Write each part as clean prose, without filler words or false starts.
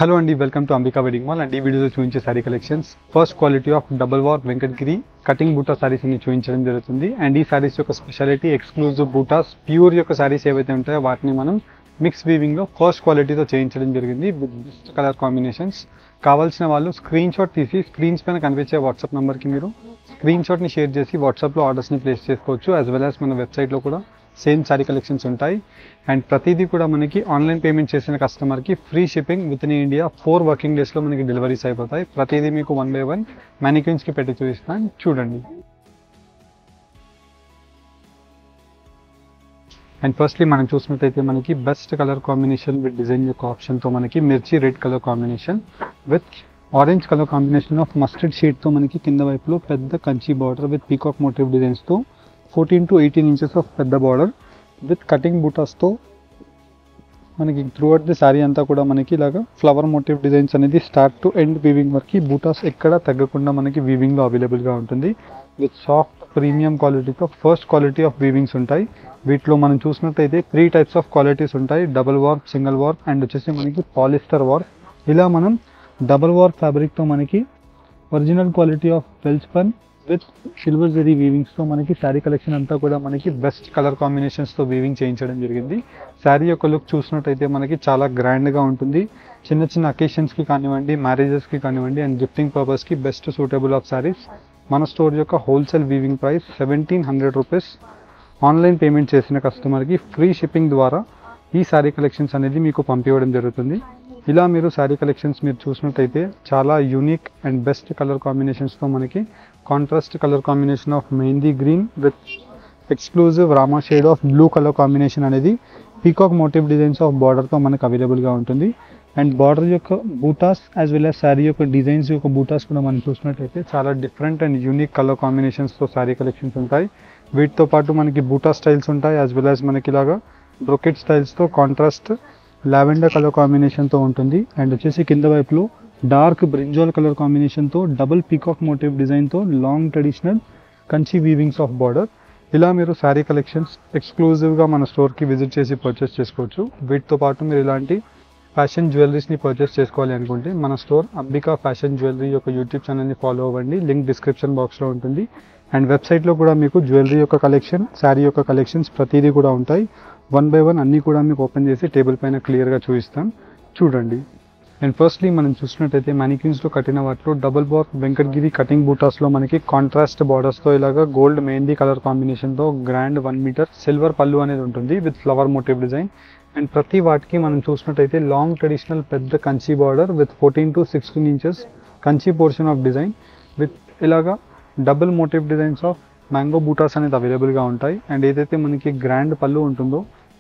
Hello అండి, welcome to Ambika wedding mall. And ఈ వీడియోలో చూపించే sorry collections first quality of double war Venkatagiri cutting బూటా సారీస్ ని చూపించడం జరుగుతుంది. అండ్ ఈ సారీస్ యొక్క స్పెషాలిటీ ఎక్స్క్లూజివ్ బూటాస్ ప్యూర్ యొక్క సారీస్ ఏవైతే ఉంటాయో వాటిని మనం మిక్స్ వీవింగ్ లో ఫస్ట్ క్వాలిటీతో చేయించడం జరిగింది విత్ బెస్ట్ కలర్ కాంబినేషన్స్. కావాల్సిన వాళ్ళు స్క్రీన్ షాట్ తీసి స్క్రీన్స్ పైన కనిపించే వాట్సాప్ నెంబర్కి మీరు స్క్రీన్ షాట్ని షేర్ చేసి వాట్సాప్లో ఆర్డర్స్ని ప్లేస్ చేసుకోవచ్చు. యాజ్ వెల్ యాజ్ మన వెబ్సైట్లో కూడా సేమ్ సారీ కలెక్షన్స్ ఉంటాయి. అండ్ ప్రతిదీ కూడా మనకి ఆన్లైన్ పేమెంట్ చేసిన కస్టమర్కి free shipping with in India 4 working డేస్లో మనకి డెలివరీస్ అయిపోతాయి. ప్రతిదీ మీకు 1 by 1 మ్యానిక్యూన్స్కి పెట్టి చూపిస్తాను, చూడండి. అండ్ ఫస్ట్లీ మనం చూసినట్టయితే మనకి best colour combination with design యొక్క ఆప్షన్తో మనకి మిర్చి red colour combination with orange colour combination of mustard షేడ్తో మనకి కింద వైపులో పెద్ద Kanchi border with peacock motif డిజైన్స్తో 14 to 18 ఇంచెస్ ఆఫ్ పెద్ద బార్డర్ విత్ కటింగ్ బూటాస్తో మనకి త్రూఅవుట్ ది శారీ అంతా కూడా మనకి ఇలాగా ఫ్లవర్ మోటివ్ డిజైన్స్ అనేది స్టార్ట్ టు ఎండ్ వీవింగ్ వరకు బూటాస్ ఎక్కడ తగ్గకుండా మనకి వీవింగ్లో అవైలబుల్గా ఉంటుంది. విత్ సాఫ్ట్ ప్రీమియం క్వాలిటీతో ఫస్ట్ క్వాలిటీ ఆఫ్ వీవింగ్స్ ఉంటాయి. వీటిలో మనం చూసినట్టయితే 3 types ఆఫ్ క్వాలిటీస్ ఉంటాయి. Double warp, single warp and వచ్చేసి మనకి పాలిస్టర్ వార్ప్. ఇలా మనం డబుల్ వార్ప్ ఫ్యాబ్రిక్తో మనకి original quality of Welspun with silver zari వీవింగ్స్తో మనకి శారీ కలెక్షన్ అంతా కూడా మనకి బెస్ట్ కలర్ కాంబినేషన్స్తో వీవింగ్ చేయించడం జరిగింది. శారీ యొక్క లుక్ చూసినట్టయితే మనకి చాలా గ్రాండ్గా ఉంటుంది. చిన్న చిన్న అకేషన్స్కి కానివ్వండి, మ్యారేజెస్కి కానివ్వండి అండ్ గిఫ్టింగ్ పర్పస్కి బెస్ట్ సూటబుల్ ఆఫ్ శారీస్. మన స్టోర్ యొక్క wholesale weaving price 1700 rupees. Online payment చేసిన కస్టమర్కి ఫ్రీ షిప్పింగ్ ద్వారా ఈ శారీ కలెక్షన్స్ అనేది మీకు పంపివ్వడం జరుగుతుంది. ఇలా మీరు శారీ కలెక్షన్స్ మీరు చూసినట్టయితే చాలా యూనిక్ అండ్ బెస్ట్ కలర్ కాంబినేషన్స్తో మనకి contrast colour combination of mehndi green with exclusive Rama shade of blue colour combination అనేది పీకాక్ మోటివ్ డిజైన్స్ ఆఫ్ బార్డర్తో మనకు అవైలబుల్గా ఉంటుంది. అండ్ బార్డర్ యొక్క buttas as well as sari యొక్క డిజైన్స్ యొక్క బూటాస్ కూడా మనం చూసినట్టయితే చాలా డిఫరెంట్ అండ్ యూనిక్ కలర్ కాంబినేషన్స్తో శారీ కలెక్షన్స్ ఉంటాయి. వీటితో పాటు మనకి బూటా స్టైల్స్ ఉంటాయి. యాజ్ వెల్ యాజ్ మనకి ఇలాగా బ్రొకెట్ స్టైల్స్తో కాంట్రాస్ట్ లావెండర్ కలర్ కాంబినేషన్తో ఉంటుంది. అండ్ వచ్చేసి కింద వైపులో డార్క్ బ్రింజాల్ కలర్ కాంబినేషన్తో డబుల్ పీకాక్ మోటివ్ డిజైన్తో long traditional Kanchi weavings of border. ఇలా మీరు శారీ కలెక్షన్స్ ఎక్స్క్లూజివ్గా మన స్టోర్కి విజిట్ చేసి పర్చేస్ చేసుకోవచ్చు. వీటితో పాటు మీరు ఇలాంటి ఫ్యాషన్ జ్యువెలరీస్ని పర్చేస్ చేసుకోవాలి అనుకుంటే మన స్టోర్ అంబికా ఫ్యాషన్ జ్యువెలరీ యొక్క యూట్యూబ్ ఛానల్ని ఫాలో అవ్వండి. లింక్ డిస్క్రిప్షన్ బాక్స్లో ఉంటుంది. అండ్ వెబ్సైట్లో కూడా మీకు జ్యువెలరీ యొక్క కలెక్షన్, శారీ యొక్క కలెక్షన్స్ ప్రతిదీ కూడా ఉంటాయి. 1 by 1 అన్నీ కూడా మీకు ఓపెన్ చేసి టేబుల్ పైన క్లియర్గా చూపిస్తాను, చూడండి. అండ్ ఫస్ట్లీ మనం చూసినట్టయితే మ్యానిక్యూన్స్లో కట్టిన వాటిలో డబుల్ వార్ప్ వెంకటగిరి కటింగ్ బూటాస్లో మనకి కాంట్రాస్ట్ బార్డర్స్తో ఇలాగా గోల్డ్ మెహందీ కలర్ కాంబినేషన్తో గ్రాండ్ 1 మీటర్ సిల్వర్ పళ్ళు అనేది ఉంటుంది with flower motif design. And ప్రతి వాటికి మనం చూసినట్టయితే లాంగ్ ట్రెడిషనల్ పెద్ద Kanchi border with 14 to 16 inches Kanchi portion of design with ఇలాగా double motif designs of mango buttas అనేది అవైలబుల్గా ఉంటాయి. అండ్ ఏదైతే మనకి గ్రాండ్ పళ్ళు ఉంటుందో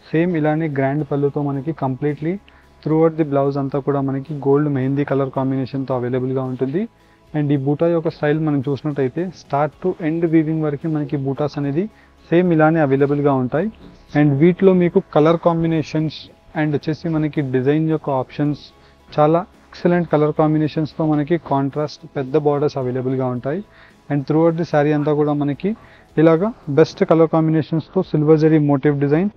సేమ్ ఇలానే గ్రాండ్ పళ్ళుతో మనకి కంప్లీట్లీ త్రూఅవుట్ ది బ్లౌజ్ అంతా కూడా మనకి గోల్డ్ మెహందీ కలర్ కాంబినేషన్తో అవైలబుల్గా ఉంటుంది. అండ్ ఈ బూటా యొక్క స్టైల్ మనం చూసినట్టయితే స్టార్ట్ టు ఎండ్ వీవింగ్ వరకు మనకి బూటాస్ అనేది సేమ్ ఇలానే అవైలబుల్గా ఉంటాయి. అండ్ వీటిలో మీకు కలర్ కాంబినేషన్స్ అండ్ వచ్చేసి మనకి డిజైన్ యొక్క ఆప్షన్స్ చాలా ఎక్సలెంట్ కలర్ కాంబినేషన్స్తో మనకి కాంట్రాస్ట్ పెద్ద బార్డర్స్ అవైలబుల్గా ఉంటాయి. అండ్ త్రూఅవుట్ ది శారీ అంతా కూడా మనకి ఇలాగా బెస్ట్ కలర్ కాంబినేషన్స్తో silver zari motif design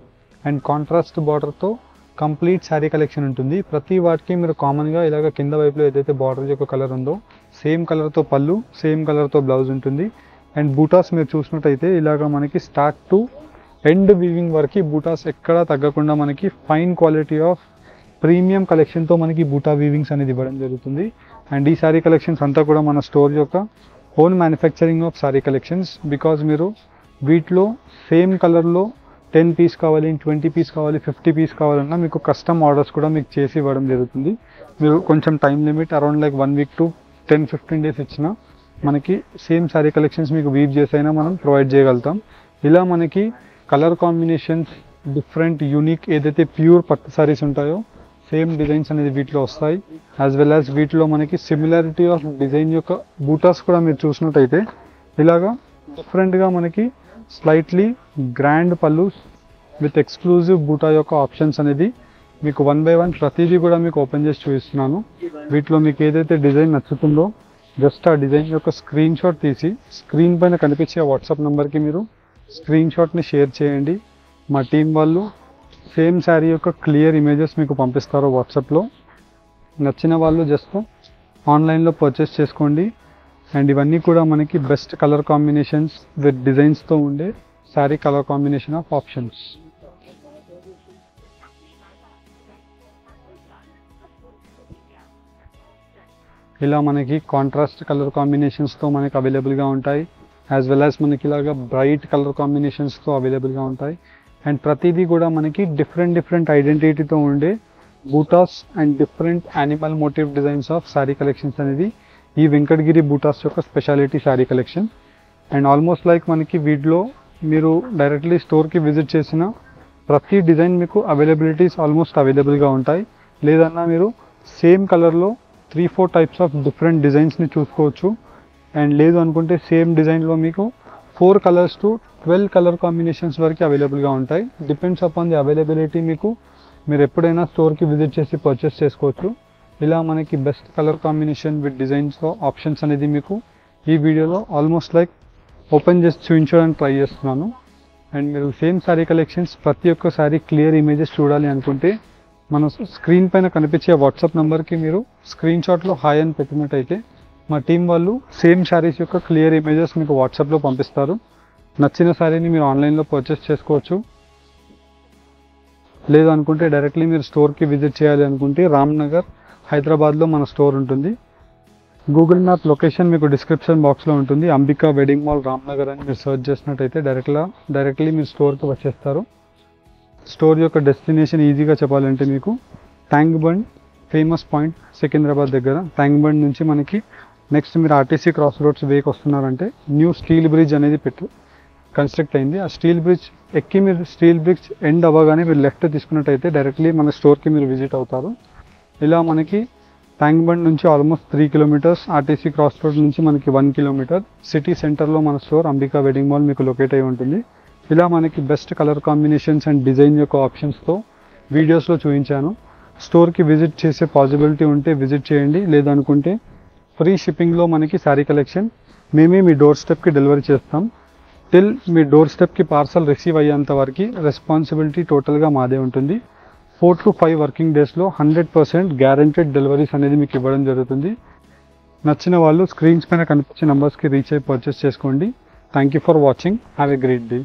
and contrast బార్డర్తో కంప్లీట్ శారీ కలెక్షన్ ఉంటుంది. ప్రతి వాటికి మీరు కామన్గా ఇలాగ కింద వైపులో ఏదైతే బార్డర్ యొక్క కలర్ ఉందో సేమ్ కలర్తో పళ్ళు, సేమ్ కలర్తో బ్లౌజ్ ఉంటుంది. అండ్ బూటాస్ మీరు చూసినట్టయితే ఇలాగ మనకి స్టార్ట్ టు ఎండ్ వీవింగ్ వరకు బూటాస్ ఎక్కడా తగ్గకుండా మనకి ఫైన్ క్వాలిటీ ఆఫ్ ప్రీమియం కలెక్షన్తో మనకి బూటా వీవింగ్స్ అనేది ఇవ్వడం జరుగుతుంది. అండ్ ఈ శారీ కలెక్షన్స్ అంతా కూడా మన స్టోర్ యొక్క own manufacturing of sari collections. Because మీరు వీటిలో సేమ్ కలర్లో 10 పీస్ కావాలి, 20 పీస్ కావాలి, 50 పీస్ కావాలన్నా మీకు కస్టమ్ ఆర్డర్స్ కూడా మీకు చేసి ఇవ్వడం జరుగుతుంది. మీరు కొంచెం time limit around like 1 week to 10-15 days ఇచ్చినా మనకి సేమ్ శారీ కలెక్షన్స్ మీకు వీవ్ చేసైనా మనం ప్రొవైడ్ చేయగలుగుతాం. ఇలా మనకి కలర్ కాంబినేషన్స్ డిఫరెంట్ యూనిక్ ఏదైతే ప్యూర్ పట్టు శారీస్ ఉంటాయో సేమ్ డిజైన్స్ అనేది వీటిలో వస్తాయి. యాజ్ వెల్ యాజ్ వీటిలో మనకి సిమిలారిటీ ఆఫ్ డిజైన్ యొక్క బూటాస్ కూడా మీరు చూసినట్టయితే ఇలాగా డిఫరెంట్గా మనకి స్లైట్లీ గ్రాండ్ పళ్ళు విత్ ఎక్స్క్లూజివ్ బూటా యొక్క ఆప్షన్స్ అనేది మీకు 1 by 1 ప్రతిదీ కూడా మీకు ఓపెన్ చేసి చూపిస్తున్నాను. వీటిలో మీకు ఏదైతే డిజైన్ నచ్చుతుందో జస్ట్ ఆ డిజైన్ యొక్క స్క్రీన్ షాట్ తీసి స్క్రీన్ పైన కనిపించే వాట్సాప్ నెంబర్కి మీరు స్క్రీన్ షాట్ని షేర్ చేయండి. మా టీం వాళ్ళు సేమ్ శారీ యొక్క క్లియర్ ఇమేజెస్ మీకు పంపిస్తారు వాట్సాప్లో. నచ్చిన వాళ్ళు జస్ట్ ఆన్లైన్లో పర్చేస్ చేసుకోండి. అండ్ ఇవన్నీ కూడా మనకి బెస్ట్ కలర్ కాంబినేషన్స్ విత్ డిజైన్స్తో ఉండే sari colour combination of options. ఇలా మనకి కాంట్రాస్ట్ కలర్ కాంబినేషన్స్తో మనకి అవైలబుల్గా ఉంటాయి. యాజ్ వెల్ యాజ్ మనకి ఇలాగా బ్రైట్ కలర్ కాంబినేషన్స్తో అవైలబుల్గా ఉంటాయి. అండ్ ప్రతిదీ కూడా మనకి డిఫరెంట్ ఐడెంటిటీతో ఉండే buttas and different animal motive designs of sari collections అనేది ఈ వెంకటగిరి బూటాస్ యొక్క speciality sari collection. And almost like మనకి వీటిలో మీరు డైరెక్ట్లీ స్టోర్కి విజిట్ చేసిన ప్రతి డిజైన్ మీకు అవైలబిలిటీస్ ఆల్మోస్ట్ అవైలబుల్గా ఉంటాయి. లేదన్నా మీరు సేమ్ కలర్లో 3-4 టైప్స్ ఆఫ్ డిఫరెంట్ డిజైన్స్ని చూసుకోవచ్చు. అండ్ లేదు అనుకుంటే సేమ్ డిజైన్లో మీకు 4 కలర్స్ టు 12 కలర్ కాంబినేషన్స్ వరకు అవైలబుల్గా ఉంటాయి. Depends upon the availability. మీరు ఎప్పుడైనా స్టోర్కి విజిట్ చేసి పర్చేస్ చేసుకోవచ్చు. ఇలా మనకి బెస్ట్ కలర్ కాంబినేషన్ విత్ డిజైన్స్తో ఆప్షన్స్ అనేది మీకు ఈ వీడియోలో ఆల్మోస్ట్ లైక్ ఓపెన్ చేసి చూపించడానికి ట్రై చేస్తున్నాను. అండ్ మీరు సేమ్ శారీ కలెక్షన్స్ ప్రతి ఒక్క శారీ క్లియర్ ఇమేజెస్ చూడాలి అనుకుంటే మన స్క్రీన్ పైన కనిపించే వాట్సాప్ నెంబర్కి మీరు స్క్రీన్ షాట్లో హాయ్ అని పెట్టినట్టయితే మా టీం వాళ్ళు సేమ్ శారీస్ యొక్క క్లియర్ ఇమేజెస్ మీకు వాట్సాప్లో పంపిస్తారు. నచ్చిన శారీని మీరు ఆన్లైన్లో పర్చేస్ చేసుకోవచ్చు. లేదు అనుకుంటే డైరెక్ట్లీ మీరు స్టోర్కి విజిట్ చేయాలి అనుకుంటే రామ్నగర్ హైదరాబాద్లో మన స్టోర్ ఉంటుంది. గూగుల్ మ్యాప్ లొకేషన్ మీకు డిస్క్రిప్షన్ బాక్స్లో ఉంటుంది. అంబికా వెడ్డింగ్ మాల్ రామ్నగర్ అని మీరు సెర్చ్ చేసినట్టయితే డైరెక్ట్లీ మీరు స్టోర్కి వచ్చేస్తారు. స్టోర్ యొక్క డెస్టినేషన్ ఈజీగా చెప్పాలంటే మీకు ట్యాంక్ బండ్ ఫేమస్ పాయింట్ సికింద్రాబాద్ దగ్గర. ట్యాంక్ బండ్ నుంచి మనకి నెక్స్ట్ మీరు ఆర్టీసీ క్రాస్ రోడ్స్ వేకి వస్తున్నారంటే న్యూ స్టీల్ బ్రిడ్జ్ అనేది కన్స్ట్రక్ట్ అయింది. ఆ స్టీల్ బ్రిడ్జ్ ఎక్కి మీరు స్టీల్ బ్రిడ్జ్ ఎండ్ అవ్వగానే మీరు లెఫ్ట్ తీసుకున్నట్టయితే డైరెక్ట్లీ మన స్టోర్కి మీరు విజిట్ అవుతారు. ఇలా మనకి ట్యాంక్ బండ్ నుంచి almost 3 kilometres, RTC cross road నుంచి మనకి 1 కిలోమీటర్, సిటీ సెంటర్లో మన స్టోర్ అంబికా వెడ్డింగ్ మాల్ మీకు లొకేట్ అయి ఉంటుంది. ఇలా మనకి best colour combinations and design యొక్క ఆప్షన్స్తో వీడియోస్లో చూపించాను. స్టోర్కి విజిట్ చేసే పాసిబిలిటీ ఉంటే విజిట్ చేయండి. లేదనుకుంటే ఫ్రీ షిప్పింగ్లో మనకి శారీ కలెక్షన్ మేమే మీ డోర్ స్టెప్కి డెలివరీ చేస్తాం. టిల్ మీ డోర్ స్టెప్కి పార్సల్ రిసీవ్ అయ్యేంత వరకు రెస్పాన్సిబిలిటీ టోటల్గా మాదే ఉంటుంది. 4 to 5 వర్కింగ్ డేస్లో 100% గ్యారెంటెడ్ డెలివరీస్ అనేది మీకు ఇవ్వడం జరుగుతుంది. నచ్చిన వాళ్ళు స్క్రీన్స్ పైన కనిపించే నెంబర్స్కి రీచ్ అయ్యి పర్చేస్ చేసుకోండి. Thank you for watching. Have a great day.